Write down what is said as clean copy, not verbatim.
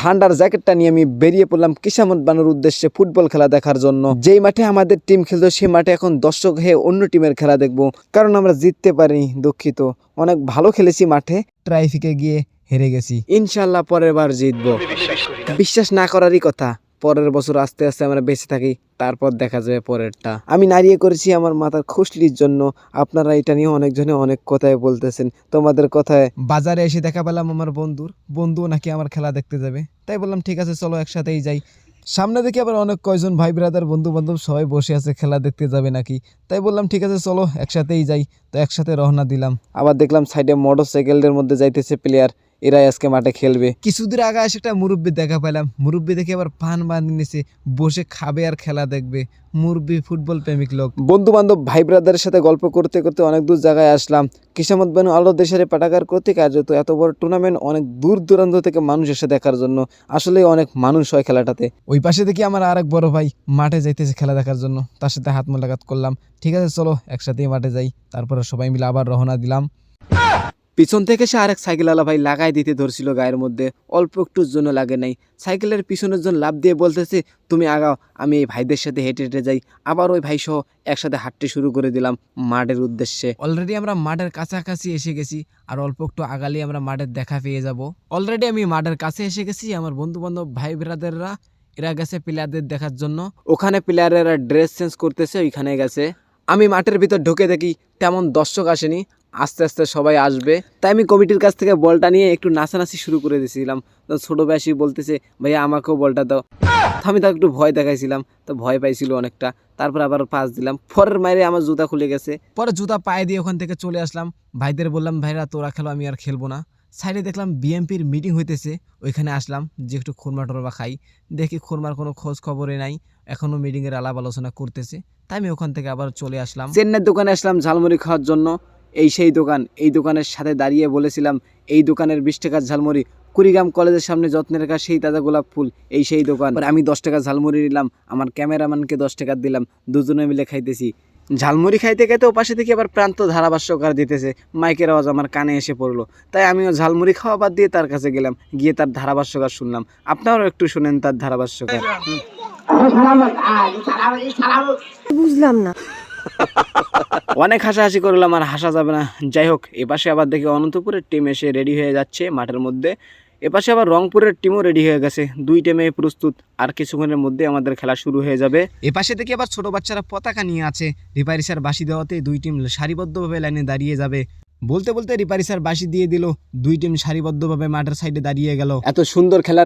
ঠান্ডার জ্যাকেটটা নিয়ে আমি বেরিয়ে পড়লাম কিসামত বানুর উদ্দেশ্যে ফুটবল খেলা দেখার জন্য। যেই মাঠে আমাদের টিম খেলতো সেই মাঠে এখন দর্শক হয়ে অন্য টিমের খেলা দেখবো, কারণ আমরা জিততে পারিনি, দুঃখিত। অনেক ভালো খেলেছি মাঠে, ট্রাইফিকে গিয়ে হেরে গেছি। ইনশাল্লাহ পরের বার জিতবো। বিশ্বাস না করারই কথা, পরের বছর আস্তে আস্তে আমরা বেঁচে থাকি, তারপর দেখা যাবে পরেরটা। আমি নাড়িয়ে করেছি আমার মাথার খুশলির জন্য। আপনারা এটা নিয়ে অনেকজনে অনেক কথাই বলতেছেন। তোমাদের কথায় বাজারে এসে দেখা পেলাম আমার বন্ধুও নাকি আমার খেলা দেখতে যাবে, তাই বললাম ঠিক আছে চলো একসাথেই যাই। সামনে দেখি আবার অনেক কয়জন ভাই ব্রাদার বন্ধু বান্ধব সবাই বসে আছে, খেলা দেখতে যাবে নাকি, তাই বললাম ঠিক আছে চলো একসাথেই যাই। তো একসাথে রওনা দিলাম। আবার দেখলাম সাইডে মোটর সাইকেলের মধ্যে যাইতেছে প্লেয়ার, এরাই আজকে মাঠে খেলবে। কিছুদূর আগে এসে একটা মুরব্বি দেখা পেলাম, মুরব্বি দেখে আবার পান বাঁধিয়ে নিছে, বসে খাবে আর খেলা দেখবে। মুরব্বি ফুটবল প্রেমিক লোক। বন্ধু বান্ধব ভাই ব্রাদারের সাথে গল্প করতে করতে অনেক দূর জায়গায় আসলাম। কিসামত বানু আলো দেশের পাটাগার কর্তৃক আয়োজিত এত বড় টুর্নামেন্ট অনেক দূর দূরান্ত থেকে মানুষ এসে দেখার জন্য। আসলে অনেক মানুষ হয় খেলাটাতে। ওই পাশে দেখি আমার আরেক বড় ভাই মাঠে যাইতেছে খেলা দেখার জন্য, তার সাথে হাত মোলাকাত করলাম। ঠিক আছে চলো একসাথেই মাঠে যাই। তারপরে সবাই মিলে আবার রওনা দিলাম। পিছন থেকে সে আরেক সাইকেলওয়ালা ভাই লাগাই দিতে ধরছিল গায়ের মধ্যে, অল্প একটুর জন্য লাগে নাই। সাইকেলের পিছনের জন্য লাভ দিয়ে বলতেছে তুমি আগাও, আমি এই ভাইদের সাথে হেঁটে হেঁটে যাই। আবার ওই ভাই সহ একসাথে হাঁটতে শুরু করে দিলাম মাঠের উদ্দেশ্যে। অলরেডি আমরা মাঠের কাছাকাছি এসে গেছি, আর অল্প একটু আগালেই আমরা মাঠের দেখা পেয়ে যাব। অলরেডি আমি মাঠের কাছে এসে গেছি। আমার বন্ধু বান্ধব ভাই ব্রাদাররা এরা গেছে প্লেয়ারদের দেখার জন্য, ওখানে প্লেয়ারেরা ড্রেস চেঞ্জ করতেছে, ওইখানে গেছে। আমি মাঠের ভিতর ঢুকে দেখি তেমন দর্শক আসেনি, আস্তে আস্তে সবাই আসবে। তাই আমি কমিটির কাছ থেকে বলটা নিয়ে একটু নাচানাচি শুরু করে দিয়েছিলাম। তো ছোটো ভাই বলতেছে ভাইয়া আমাকেও বলটা দাও। আমি তাকে একটু ভয় দেখাইছিলাম, তো ভয় পাইছিল অনেকটা। তারপর আবার পাস দিলাম, পরের মাইরে আমার জুতা খুলে গেছে। পরে জুতা পায়ে দিয়ে ওখান থেকে চলে আসলাম। ভাইদের বললাম ভাইরা তোরা খেলো, আমি আর খেলবো না। সাইডে দেখলাম বিএমপির মিটিং হইতেছে, ওইখানে আসলাম যে একটু খুরমা টরমা খাই। দেখি খুরমার কোনো খোঁজ খবরে নাই, এখনো মিটিংয়ের আলাপ আলোচনা করতেছে। তাই আমি ওখান থেকে আবার চলে আসলাম। চেন্নাইয়ের দোকানে আসলাম ঝালমুড়ি খাওয়ার জন্য। এই সেই দোকান, এই দোকানের সাথে দাঁড়িয়ে বলেছিলাম এই দোকানের 20 টাকার ঝালমুড়ি। কুড়িগ্রাম কলেজের সামনে যত্নের কাজ সেই তাজা গোলাপ ফুল, এই সেই দোকান। আমি 10 টাকা ঝালমুড়ি নিলাম, আমার ক্যামেরাম্যানকে 10 টাকা দিলাম, দুজনে মিলে খাইতেছি। ঝালমুড়ি খাইতে খাইতে ওপাশে থেকে আবার প্রান্ত ধারাভাষ্যকার দিতেছে, মাইকের আওয়াজ আমার কানে এসে পড়লো। তাই আমিও ঝালমুড়ি খাওয়া বাদ দিয়ে তার কাছে গেলাম, গিয়ে তার ধারাভাষ্যকার শুনলাম। আপনারাও একটু শুনেন তার ধারাভাষ্যকার। বুঝলাম না। অনেক হাসাহাসি করলাম, আর হাসা যাবে না। যাই হোক, এপাশে আবার দেখি অনন্তপুরের টিম এসে রেডি হয়ে যাচ্ছে মাঠের মধ্যে। এপাশে আবার রংপুরের টিমও রেডি হয়ে গেছে, দুই টিমে প্রস্তুত। আর কিছুক্ষণের মধ্যে আমাদের খেলা শুরু হয়ে যাবে। এপাশে দেখি আবার ছোট বাচ্চারা পতাকা নিয়ে আছে, রিপারিসার বাঁশি দেওয়াতে দুই টিম সারিবদ্ধভাবে লাইনে দাঁড়িয়ে যাবে। বলতে বলতে রিপারিসার বাঁশি দিয়ে দিল, দুই টিম সারিবদ্ধভাবে মাঠের সাইডে দাঁড়িয়ে গেল। এত সুন্দর খেলার